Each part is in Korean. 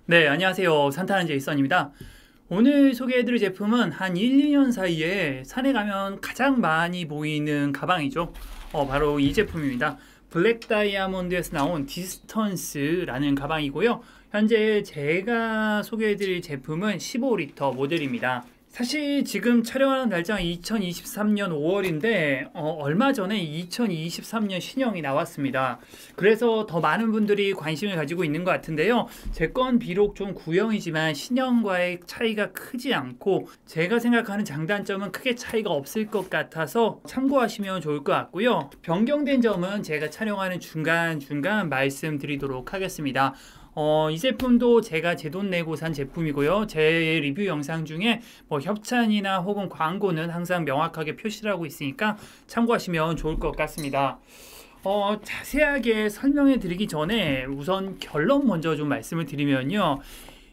네, 안녕하세요. 산타는 제이슨입니다. 오늘 소개해드릴 제품은 한 1, 2년 사이에 산에 가면 가장 많이 보이는 가방이죠. 바로 이 제품입니다. 블랙 다이아몬드에서 나온 디스턴스라는 가방이고요. 현재 제가 소개해드릴 제품은 15리터 모델입니다. 사실 지금 촬영하는 날짜가 2023년 5월인데 얼마 전에 2023년 신형이 나왔습니다. 그래서 더 많은 분들이 관심을 가지고 있는 것 같은데요. 제 건 비록 좀 구형이지만 신형과의 차이가 크지 않고 제가 생각하는 장단점은 크게 차이가 없을 것 같아서 참고하시면 좋을 것 같고요. 변경된 점은 제가 촬영하는 중간중간 말씀드리도록 하겠습니다. 이 제품도 제가 제 돈 내고 산 제품이고요. 제 리뷰 영상 중에 뭐 협찬이나 혹은 광고는 항상 명확하게 표시를 하고 있으니까 참고하시면 좋을 것 같습니다. 자세하게 설명해 드리기 전에 우선 결론 먼저 좀 말씀을 드리면요.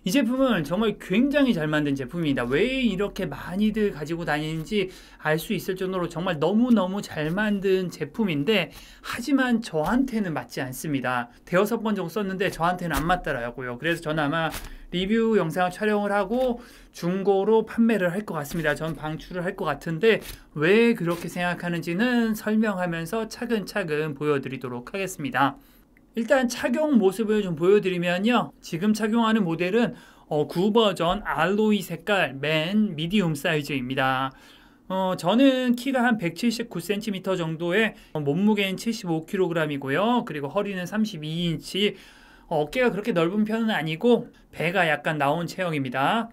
이 제품은 정말 굉장히 잘 만든 제품입니다. 왜 이렇게 많이들 가지고 다니는지 알 수 있을 정도로 정말 너무너무 잘 만든 제품인데, 하지만 저한테는 맞지 않습니다. 대여섯 번 정도 썼는데 저한테는 안 맞더라고요. 그래서 저는 아마 리뷰 영상 촬영을 하고 중고로 판매를 할 것 같습니다. 전 방출을 할 것 같은데 왜 그렇게 생각하는지는 설명하면서 차근차근 보여드리도록 하겠습니다. 일단 착용 모습을 좀 보여드리면요. 지금 착용하는 모델은 9버전 알로이 색깔 맨 미디움 사이즈입니다. 저는 키가 한 179cm 정도에 몸무게는 75kg이고요. 그리고 허리는 32인치, 어깨가 그렇게 넓은 편은 아니고 배가 약간 나온 체형입니다.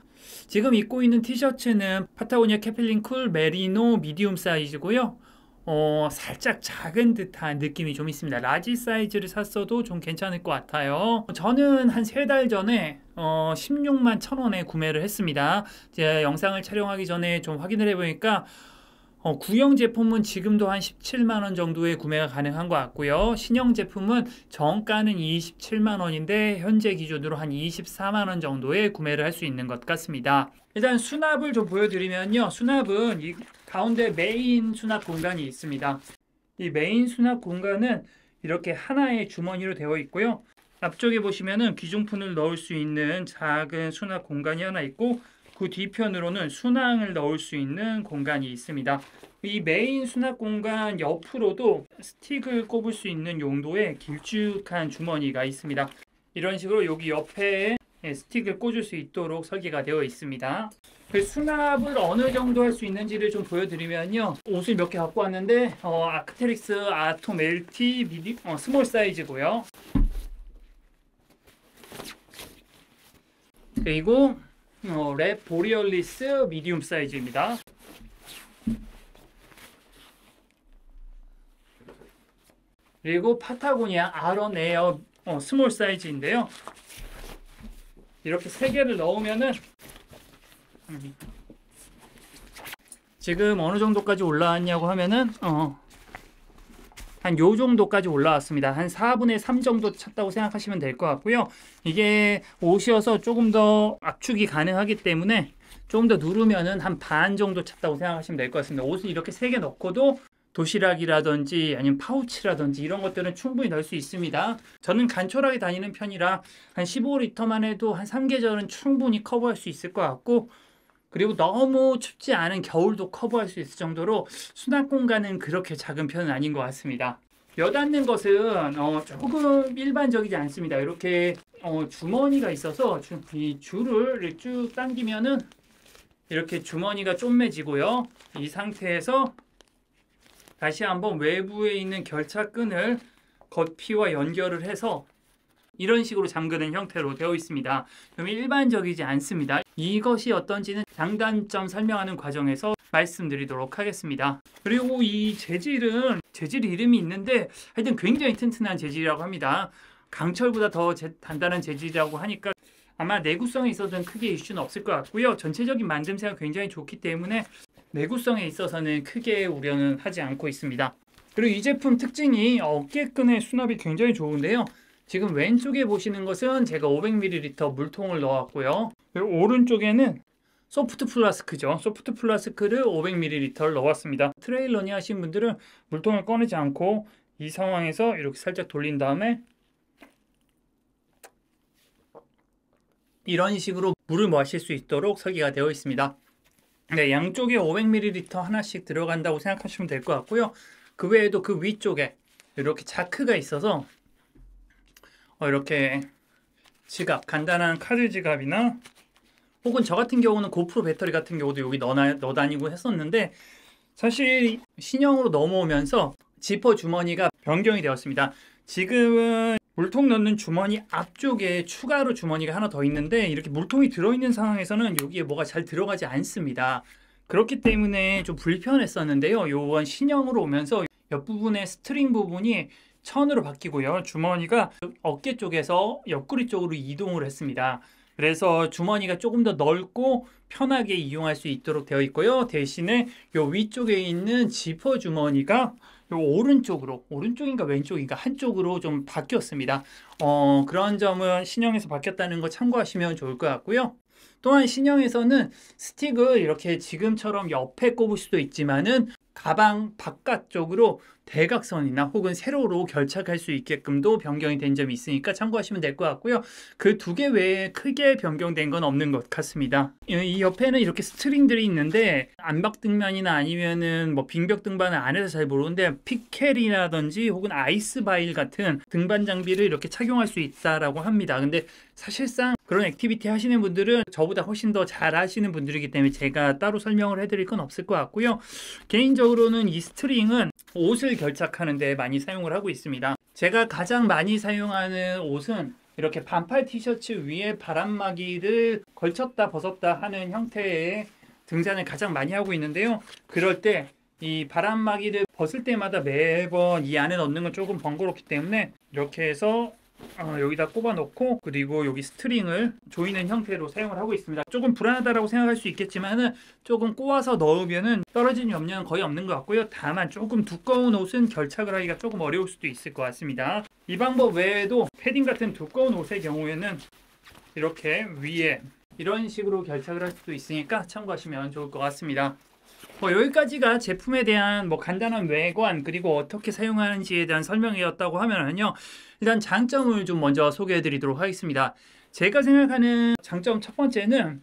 지금 입고 있는 티셔츠는 파타고니아 캐필린 쿨 메리노 미디움 사이즈고요. 살짝 작은 듯한 느낌이 좀 있습니다. 라지 사이즈를 샀어도 좀 괜찮을 것 같아요. 저는 한 3달 전에 16만 1,000원에 구매를 했습니다. 제가 영상을 촬영하기 전에 좀 확인을 해보니까 구형 제품은 지금도 한 17만 원 정도에 구매가 가능한 것 같고요. 신형 제품은 정가는 27만 원인데 현재 기준으로 한 24만 원 정도에 구매를 할 수 있는 것 같습니다. 일단 수납을 좀 보여드리면요. 수납은 이 가운데 메인 수납 공간이 있습니다. 이 메인 수납 공간은 이렇게 하나의 주머니로 되어 있고요. 앞쪽에 보시면은 귀중품을 넣을 수 있는 작은 수납 공간이 하나 있고, 그 뒤편으로는 수낭을 넣을 수 있는 공간이 있습니다. 이 메인 수납 공간 옆으로도 스틱을 꼽을 수 있는 용도의 길쭉한 주머니가 있습니다. 이런 식으로 여기 옆에 스틱을 꽂을 수 있도록 설계가 되어 있습니다. 그 수납을 어느 정도 할 수 있는지를 좀 보여드리면요. 옷을 몇 개 갖고 왔는데 아크테릭스 아토 멜티 스몰 사이즈고요. 그리고 랩 보리얼리스 미디움 사이즈입니다. 그리고 파타고니아 아론 에어 스몰 사이즈인데요. 이렇게 3개를 넣으면은 지금 어느 정도까지 올라왔냐고 하면은 한 요 정도까지 올라왔습니다. 한 4분의 3 정도 찼다고 생각하시면 될 것 같고요. 이게 옷이어서 조금 더 압축이 가능하기 때문에 조금 더 누르면은 한 반 정도 찼다고 생각하시면 될 것 같습니다. 옷을 이렇게 3개 넣고도 도시락이라든지 아니면 파우치라든지 이런 것들은 충분히 넣을 수 있습니다. 저는 간촐하게 다니는 편이라 한 15리터만 해도 한 3계절은 충분히 커버할 수 있을 것 같고, 그리고 너무 춥지 않은 겨울도 커버할 수 있을 정도로 수납 공간은 그렇게 작은 편은 아닌 것 같습니다. 여 닿는 것은 조금 일반적이지 않습니다. 이렇게 주머니가 있어서 이 줄을 쭉 당기면은 이렇게 주머니가 쪼매지고요. 이 상태에서 다시 한번 외부에 있는 결착끈을 겉피와 연결을 해서 이런 식으로 잠그는 형태로 되어 있습니다. 그럼 일반적이지 않습니다. 이것이 어떤지는 장단점 설명하는 과정에서 말씀드리도록 하겠습니다. 그리고 이 재질 이름이 있는데 하여튼 굉장히 튼튼한 재질이라고 합니다. 강철보다 더 단단한 재질이라고 하니까 아마 내구성에 있어서는 크게 이슈는 없을 것 같고요. 전체적인 만듦새가 굉장히 좋기 때문에 내구성에 있어서는 크게 우려는 하지 않고 있습니다. 그리고 이 제품 특징이 어깨끈의 수납이 굉장히 좋은데요. 지금 왼쪽에 보시는 것은 제가 500ml 물통을 넣었고요. 그리고 오른쪽에는 소프트 플라스크죠. 소프트 플라스크를 500ml를 넣었습니다. 트레일 러닝 하신 분들은 물통을 꺼내지 않고 이 상황에서 이렇게 살짝 돌린 다음에 이런 식으로 물을 마실 수 있도록 설계가 되어 있습니다. 네, 양쪽에 500ml 하나씩 들어간다고 생각하시면 될 것 같고요. 그 외에도 그 위쪽에 이렇게 자크가 있어서 이렇게 지갑, 간단한 카드 지갑이나 혹은 저 같은 경우는 고프로 배터리 같은 경우도 여기 넣어 다니고 했었는데, 사실 신형으로 넘어오면서 지퍼 주머니가 변경이 되었습니다. 지금은 물통 넣는 주머니 앞쪽에 추가로 주머니가 하나 더 있는데, 이렇게 물통이 들어있는 상황에서는 여기에 뭐가 잘 들어가지 않습니다. 그렇기 때문에 좀 불편했었는데요. 요번 신형으로 오면서 옆부분의 스트링 부분이 천으로 바뀌고요. 주머니가 어깨 쪽에서 옆구리 쪽으로 이동을 했습니다. 그래서 주머니가 조금 더 넓고 편하게 이용할 수 있도록 되어 있고요. 대신에 요 위쪽에 있는 지퍼 주머니가 요 오른쪽인가 왼쪽인가 한쪽으로 좀 바뀌었습니다. 그런 점은 신형에서 바뀌었다는 거 참고하시면 좋을 것 같고요. 또한 신형에서는 스틱을 이렇게 지금처럼 옆에 꼽을 수도 있지만은 가방 바깥쪽으로 대각선이나 혹은 세로로 결착할 수 있게끔도 변경이 된 점이 있으니까 참고하시면 될 것 같고요. 그 두 개 외에 크게 변경된 건 없는 것 같습니다. 이 옆에는 이렇게 스트링들이 있는데, 안박 등반이나 아니면은 뭐 빙벽 등반은 안 해서 잘 모르는데 피켈이라든지 혹은 아이스바일 같은 등반 장비를 이렇게 착용할 수 있다라고 합니다. 근데 사실상 그런 액티비티 하시는 분들은 저보다 훨씬 더 잘 하시는 분들이기 때문에 제가 따로 설명을 해드릴 건 없을 것 같고요. 개인적으로는 이 스트링은 옷을 결착하는 데 많이 사용을 하고 있습니다. 제가 가장 많이 사용하는 옷은 이렇게 반팔 티셔츠 위에 바람막이를 걸쳤다 벗었다 하는 형태의 등산을 가장 많이 하고 있는데요. 그럴 때 이 바람막이를 벗을 때마다 매번 이 안에 넣는 건 조금 번거롭기 때문에 이렇게 해서 여기다 꼽아 놓고, 그리고 여기 스트링을 조이는 형태로 사용을 하고 있습니다. 조금 불안하다고 생각할 수 있겠지만은 조금 꼬아서 넣으면은 떨어지는 염려는 거의 없는 것 같고요. 다만 조금 두꺼운 옷은 결착을 하기가 조금 어려울 수도 있을 것 같습니다. 이 방법 외에도 패딩 같은 두꺼운 옷의 경우에는 이렇게 위에 이런 식으로 결착을 할 수도 있으니까 참고하시면 좋을 것 같습니다. 여기까지가 제품에 대한 간단한 외관 그리고 어떻게 사용하는지에 대한 설명이었다고 하면은요, 일단 장점을 좀 먼저 소개해 드리도록 하겠습니다. 제가 생각하는 장점 첫 번째는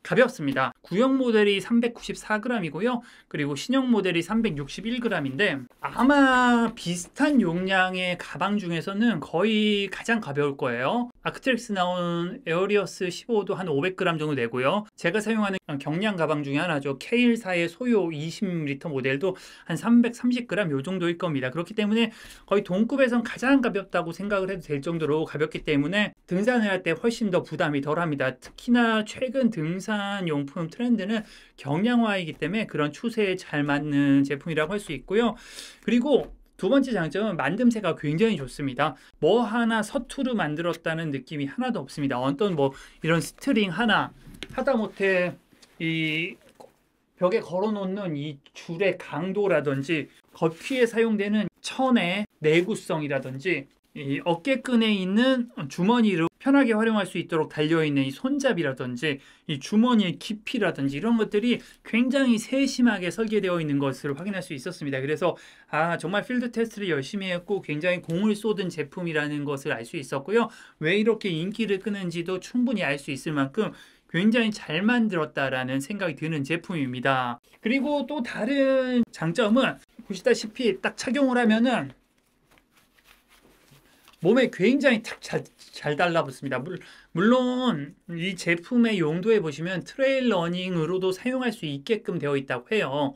가볍습니다. 구형 모델이 394g이고요. 그리고 신형 모델이 361g인데 아마 비슷한 용량의 가방 중에서는 거의 가장 가벼울 거예요. 아크트랙스 나온 에어리어스 15도 한 500g 정도 되고요. 제가 사용하는 경량 가방 중에 하나죠. K14의 소요 20L 모델도 한 330g 요 정도일 겁니다. 그렇기 때문에 거의 동급에선 가장 가볍다고 생각을 해도 될 정도로 가볍기 때문에 등산을 할 때 훨씬 더 부담이 덜합니다. 특히나 최근 등산 용품 트렌드는 경량화이기 때문에 그런 추세에 잘 맞는 제품이라고 할 수 있고요. 그리고 두 번째 장점은 만듦새가 굉장히 좋습니다. 뭐 하나 서투르 만들었다는 느낌이 하나도 없습니다. 어떤 이런 스트링 하나 하다못해 이 벽에 걸어놓는 이 줄의 강도라든지 겉피에 사용되는 천의 내구성이라든지 이 어깨끈에 있는 주머니를 편하게 활용할 수 있도록 달려있는 이 손잡이라든지 이 주머니의 깊이라든지 이런 것들이 굉장히 세심하게 설계되어 있는 것을 확인할 수 있었습니다. 그래서 정말 필드 테스트를 열심히 했고 굉장히 공을 쏟은 제품이라는 것을 알 수 있었고요. 왜 이렇게 인기를 끄는지도 충분히 알 수 있을 만큼 굉장히 잘 만들었다라는 생각이 드는 제품입니다. 그리고 또 다른 장점은 보시다시피 딱 착용을 하면은 몸에 굉장히 잘 달라붙습니다. 물론 이 제품의 용도에 보시면 트레일 러닝으로도 사용할 수 있게끔 되어 있다고 해요.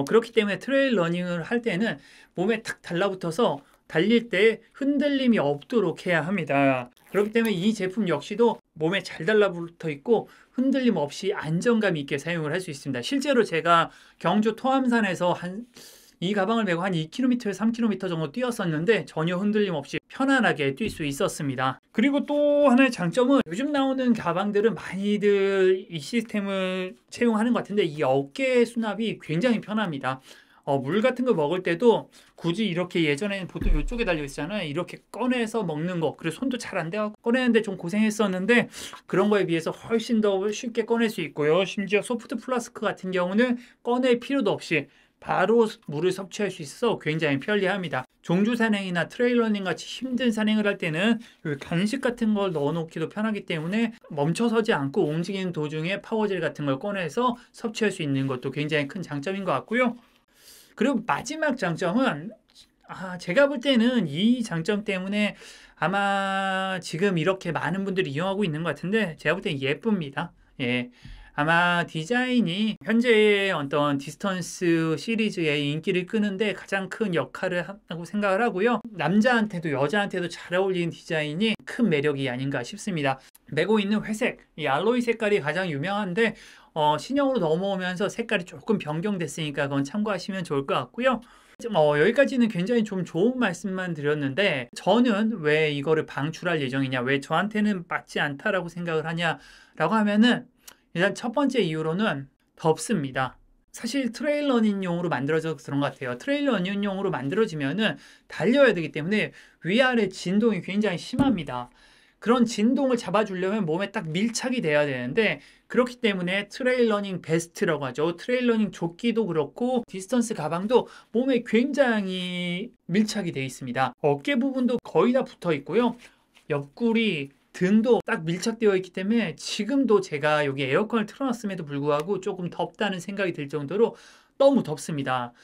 그렇기 때문에 트레일 러닝을 할 때는 몸에 탁 달라붙어서 달릴 때 흔들림이 없도록 해야 합니다. 그렇기 때문에 이 제품 역시도 몸에 잘 달라붙어 있고 흔들림 없이 안정감 있게 사용을 할 수 있습니다. 실제로 제가 경주 토암산에서 이 가방을 메고 한 2km에서 3km 정도 뛰었었는데 전혀 흔들림 없이 편안하게 뛸 수 있었습니다. 그리고 또 하나의 장점은 요즘 나오는 가방들은 많이들 이 시스템을 채용하는 것 같은데 이 어깨 수납이 굉장히 편합니다. 물 같은 거 먹을 때도 굳이 이렇게 예전에는 보통 이쪽에 달려 있잖아요. 이렇게 꺼내서 먹는 거. 그래서 손도 잘 안 돼서 꺼내는데 좀 고생했었는데 그런 거에 비해서 훨씬 더 쉽게 꺼낼 수 있고요. 심지어 소프트 플라스크 같은 경우는 꺼낼 필요도 없이 바로 물을 섭취할 수 있어서 굉장히 편리합니다. 종주 산행이나 트레일러닝 같이 힘든 산행을 할 때는 간식 같은 걸 넣어놓기도 편하기 때문에 멈춰서지 않고 움직이는 도중에 파워젤 같은 걸 꺼내서 섭취할 수 있는 것도 굉장히 큰 장점인 것 같고요. 그리고 마지막 장점은 제가 볼 때는 이 장점 때문에 아마 지금 이렇게 많은 분들이 이용하고 있는 것 같은데 제가 볼 때는 예쁩니다. 예. 아마 디자인이 현재의 어떤 디스턴스 시리즈의 인기를 끄는데 가장 큰 역할을 한다고 생각을 하고요. 남자한테도 여자한테도 잘 어울리는 디자인이 큰 매력이 아닌가 싶습니다. 메고 있는 회색, 이 알로이 색깔이 가장 유명한데 신형으로 넘어오면서 색깔이 조금 변경됐으니까 그건 참고하시면 좋을 것 같고요. 여기까지는 굉장히 좀 좋은 말씀만 드렸는데 저는 왜 이거를 방출할 예정이냐, 왜 저한테는 맞지 않다라고 생각을 하냐라고 하면은 일단 첫 번째 이유로는 덥습니다. 사실 트레일 러닝용으로 만들어져서 그런 것 같아요. 트레일 러닝용으로 만들어지면은 달려야 되기 때문에 위아래 진동이 굉장히 심합니다. 그런 진동을 잡아주려면 몸에 딱 밀착이 돼야 되는데 그렇기 때문에 트레일 러닝 베스트라고 하죠. 트레일 러닝 조끼도 그렇고 디스턴스 가방도 몸에 굉장히 밀착이 되어 있습니다. 어깨 부분도 거의 다 붙어 있고요. 옆구리, 등도 딱 밀착되어 있기 때문에 지금도 제가 여기 에어컨을 틀어놨음에도 불구하고 조금 덥다는 생각이 들 정도로 너무 덥습니다.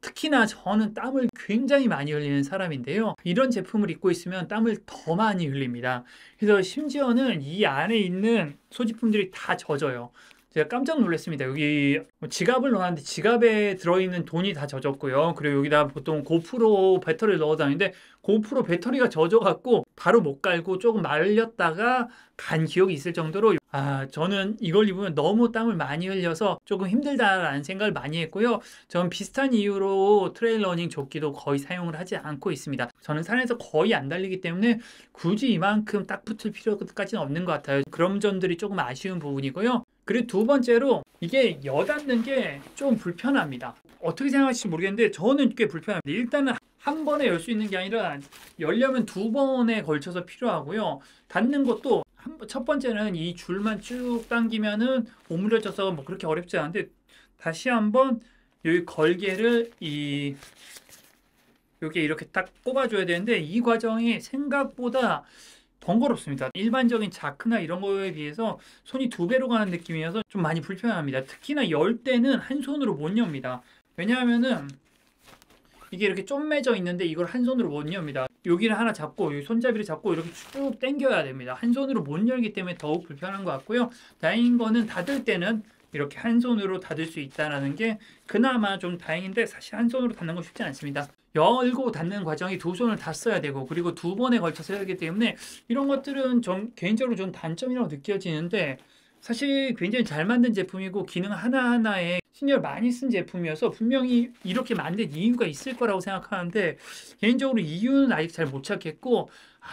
특히나 저는 땀을 굉장히 많이 흘리는 사람인데요. 이런 제품을 입고 있으면 땀을 더 많이 흘립니다. 그래서 심지어는 이 안에 있는 소지품들이 다 젖어요. 제가 깜짝 놀랐습니다. 여기 지갑을 넣었는데 지갑에 들어있는 돈이 다 젖었고요. 그리고 여기다 보통 고프로 배터리를 넣어 다니는데 고프로 배터리가 젖어갖고 바로 못 갈고 조금 말렸다가 간 기억이 있을 정도로 저는 이걸 입으면 너무 땀을 많이 흘려서 조금 힘들다라는 생각을 많이 했고요. 저는 비슷한 이유로 트레일 러닝 조끼도 거의 사용을 하지 않고 있습니다. 저는 산에서 거의 안 달리기 때문에 굳이 이만큼 딱 붙을 필요까지는 없는 것 같아요. 그런 점들이 조금 아쉬운 부분이고요. 그리고 두 번째로 이게 여닫는 게 좀 불편합니다. 어떻게 생각하실지 모르겠는데 저는 꽤 불편합니다. 일단은 한 번에 열 수 있는 게 아니라 열려면 두 번에 걸쳐서 필요하고요. 닫는 것도 첫 번째는 이 줄만 쭉 당기면은 오므려져서 뭐 그렇게 어렵지 않은데 다시 한번 여기 걸개를 여기 이렇게 딱 꼽아줘야 되는데 이 과정이 생각보다 번거롭습니다. 일반적인 자크나 이런 거에 비해서 손이 두 배로 가는 느낌이어서 좀 많이 불편합니다. 특히나 열 때는 한 손으로 못 엽니다. 왜냐하면은 이게 이렇게 쫌매져 있는데 이걸 한 손으로 못 엽니다. 여기를 하나 잡고 이 손잡이를 잡고 이렇게 쭉 당겨야 됩니다. 한 손으로 못 열기 때문에 더욱 불편한 것 같고요. 다행인 거는 닫을 때는 이렇게 한 손으로 닫을 수 있다는 게 그나마 좀 다행인데 사실 한 손으로 닫는 거 쉽지 않습니다. 열고 닫는 과정이 두 손을 다 써야 되고 그리고 두 번에 걸쳐서 해야 하기 때문에 이런 것들은 좀 개인적으로 좀 단점이라고 느껴지는데 사실 굉장히 잘 만든 제품이고 기능 하나하나에 신경을 많이 쓴 제품이어서 분명히 이렇게 만든 이유가 있을 거라고 생각하는데 개인적으로 이유는 아직 잘 못 찾겠고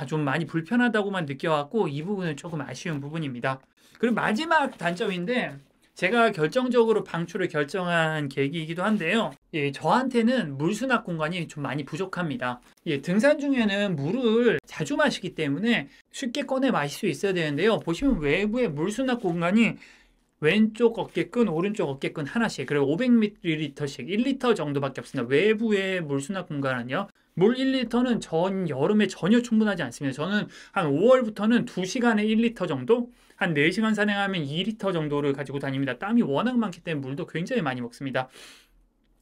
좀 많이 불편하다고만 느껴갖고 이 부분은 조금 아쉬운 부분입니다. 그리고 마지막 단점인데 제가 결정적으로 방출을 결정한 계기이기도 한데요. 저한테는 물 수납 공간이 좀 많이 부족합니다. 등산 중에는 물을 자주 마시기 때문에 쉽게 꺼내 마실 수 있어야 되는데요. 보시면 외부에 물 수납 공간이 왼쪽 어깨끈, 오른쪽 어깨끈 하나씩, 그리고 500ml씩 1리터 정도밖에 없습니다. 외부의 물 수납 공간은요. 물 1리터는 전 여름에 전혀 충분하지 않습니다. 저는 한 5월부터는 2시간에 1리터 정도, 한 4시간 산행하면 2리터 정도를 가지고 다닙니다. 땀이 워낙 많기 때문에 물도 굉장히 많이 먹습니다.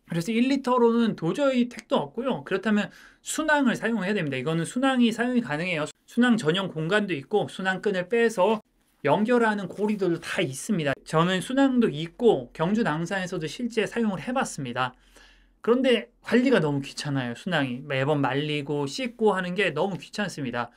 그래서 1리터로는 도저히 택도 없고요. 그렇다면 순항을 사용해야 됩니다. 이거는 순항이 사용이 가능해요. 순항 전용 공간도 있고 순항끈을 빼서 연결하는 고리들도 다 있습니다. 저는 순항도 있고 경주 남산에서도 실제 사용을 해봤습니다. 그런데 관리가 너무 귀찮아요. 순항이 매번 말리고 씻고 하는 게 너무 귀찮습니다.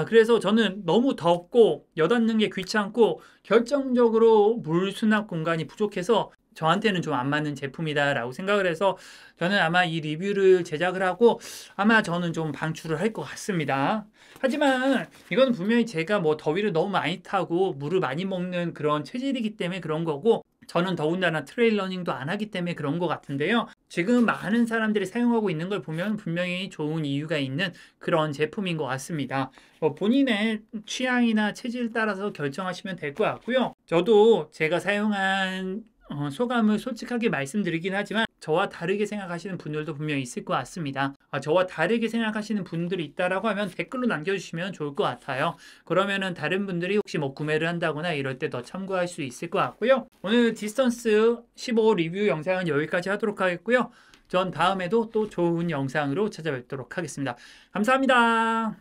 그래서 저는 너무 덥고 여닫는 게 귀찮고 결정적으로 물 수납 공간이 부족해서 저한테는 좀 안 맞는 제품이다 라고 생각을 해서 저는 아마 이 리뷰를 제작을 하고 아마 저는 좀 방출을 할 것 같습니다. 하지만 이건 분명히 제가 뭐 더위를 너무 많이 타고 물을 많이 먹는 그런 체질이기 때문에 그런 거고 저는 더군다나 트레일 러닝도 안 하기 때문에 그런 것 같은데요. 지금 많은 사람들이 사용하고 있는 걸 보면 분명히 좋은 이유가 있는 그런 제품인 것 같습니다. 본인의 취향이나 체질 따라서 결정하시면 될 것 같고요. 저도 제가 사용한 소감을 솔직하게 말씀드리긴 하지만 저와 다르게 생각하시는 분들도 분명히 있을 것 같습니다. 저와 다르게 생각하시는 분들이 있다라고 하면 댓글로 남겨주시면 좋을 것 같아요. 그러면은 다른 분들이 혹시 뭐 구매를 한다거나 이럴 때 더 참고할 수 있을 것 같고요. 오늘 디스턴스 15 리뷰 영상은 여기까지 하도록 하겠고요. 전 다음에도 또 좋은 영상으로 찾아뵙도록 하겠습니다. 감사합니다.